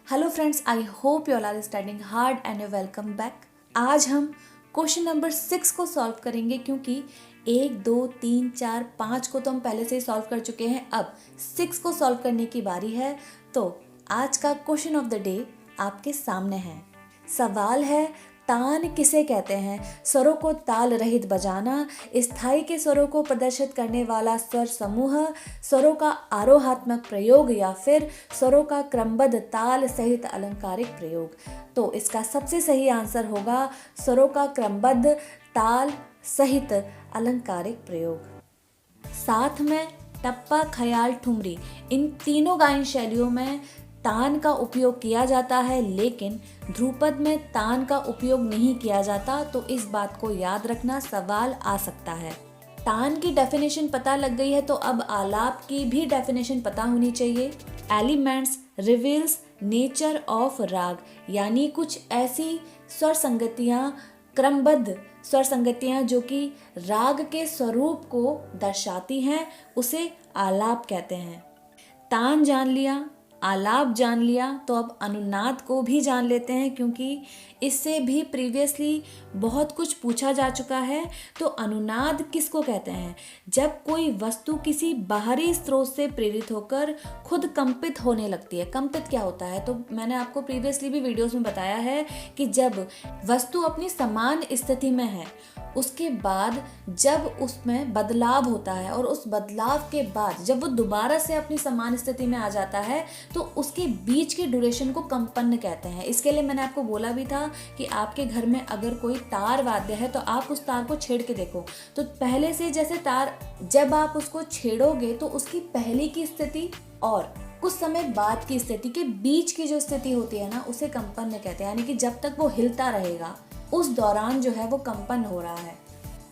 Hello friends, I hope you all are studying hard and you welcome back. आज हम question number 6 को solve करेंगे क्योंकि 1, 2, 3, 4, 5 को तो हम पहले से ही सॉल्व कर चुके हैं। अब 6 को सॉल्व करने की बारी है। तो आज का क्वेश्चन ऑफ द डे आपके सामने है। सवाल है, तान किसे कहते हैं? स्वरों को ताल रहित बजाना, स्थाई के स्वरों को प्रदर्शित करने वाला स्वर समूह, स्वरों का आरोहात्मक प्रयोग या फिर स्वरों का क्रमबद्ध ताल सहित अलंकारिक प्रयोग। तो इसका सबसे सही आंसर होगा स्वरों का क्रमबद्ध ताल सहित अलंकारिक प्रयोग। साथ में टप्पा, ख्याल, ठुमरी, इन तीनों गायन शैलियों में तान का उपयोग किया जाता है, लेकिन ध्रुपद में तान का उपयोग नहीं किया जाता। तो इस बात को याद रखना, सवाल आ सकता है। तान की डेफिनेशन पता लग गई है तो अब आलाप की भी डेफिनेशन पता होनी चाहिए। एलिमेंट्स रिवील्स नेचर ऑफ राग, यानी कुछ ऐसी स्वर संगतियां, क्रमबद्ध स्वर संगतियां जो कि राग के स्वरूप को दर्शाती हैं, उसे आलाप कहते हैं। तान जान लिया, आलाप जान लिया, तो अब अनुनाद को भी जान लेते हैं क्योंकि इससे भी प्रीवियसली बहुत कुछ पूछा जा चुका है। तो अनुनाद किसको कहते हैं? जब कोई वस्तु किसी बाहरी स्रोत से प्रेरित होकर खुद कंपित होने लगती है। कंपित क्या होता है? तो मैंने आपको प्रीवियसली भी वीडियोस में बताया है कि जब वस्तु अपनी समान स्थिति में है, उसके बाद जब उसमें बदलाव होता है और उस बदलाव के बाद जब वो दोबारा से अपनी समान स्थिति में आ जाता है, तो उसके बीच के ड्यूरेशन को कंपन कहते हैं। इसके लिए मैंने आपको बोला भी था कि आपके घर में अगर कोई तार वाद्य है तो आप उस तार को छेड़ के देखो। तो पहले से जैसे तार, जब आप उसको छेड़ोगे तो उसकी पहले की स्थिति और कुछ समय बाद की स्थिति के बीच की जो स्थिति होती है ना, उसे कंपन कहते हैं। यानी कि जब तक वो हिलता रहेगा उस दौरान जो है वो कंपन हो रहा है।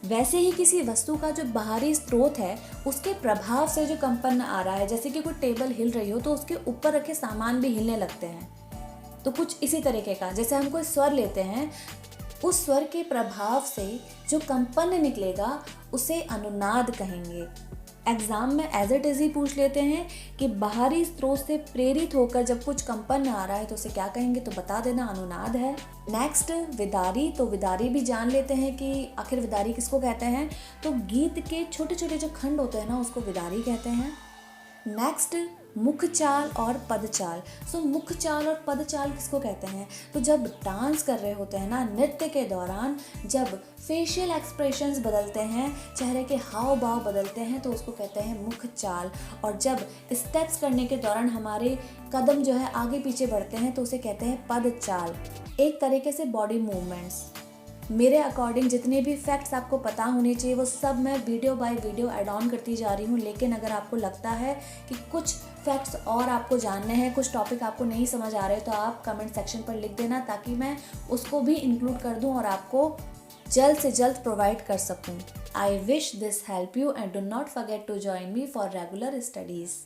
वैसे ही किसी वस्तु का जो बाहरी स्रोत है उसके प्रभाव से जो कंपन आ रहा है, जैसे कि कोई टेबल हिल रही हो तो उसके ऊपर रखे सामान भी हिलने लगते हैं। तो कुछ इसी तरीके का, जैसे हम कोई स्वर लेते हैं, उस स्वर के प्रभाव से जो कंपन निकलेगा उसे अनुनाद कहेंगे। एग्जाम में एज इट इज ही पूछ लेते हैं कि बाहरी स्रोत से प्रेरित होकर जब कुछ कंपन आ रहा है तो उसे क्या कहेंगे, तो बता देना अनुनाद है। नेक्स्ट विदारी, तो विदारी भी जान लेते हैं कि आखिर विदारी किसको कहते हैं। तो गीत के छोटे छोटे जो खंड होते हैं ना, उसको विदारी कहते हैं। नेक्स्ट मुख चाल और पद चाल। सो मुख चाल और पद चाल किसको कहते हैं? तो जब डांस कर रहे होते हैं ना, नृत्य के दौरान जब फेशियल एक्सप्रेशंस बदलते हैं, चेहरे के हाव भाव बदलते हैं, तो उसको कहते हैं मुख चाल। और जब स्टेप्स करने के दौरान हमारे कदम जो है आगे पीछे बढ़ते हैं तो उसे कहते हैं पद चाल। एक तरीके से बॉडी मूवमेंट्स। मेरे अकॉर्डिंग जितने भी फैक्ट्स आपको पता होने चाहिए वो सब मैं video by video add on करती जा रही हूँ। लेकिन अगर आपको लगता है कि कुछ फैक्ट्स और आपको जानने हैं, कुछ टॉपिक आपको नहीं समझ आ रहे, तो आप कमेंट सेक्शन पर लिख देना ताकि मैं उसको भी इंक्लूड कर दूँ और आपको जल्द से जल्द प्रोवाइड कर सकूँ। I wish this help you and do not forget to join me for regular studies.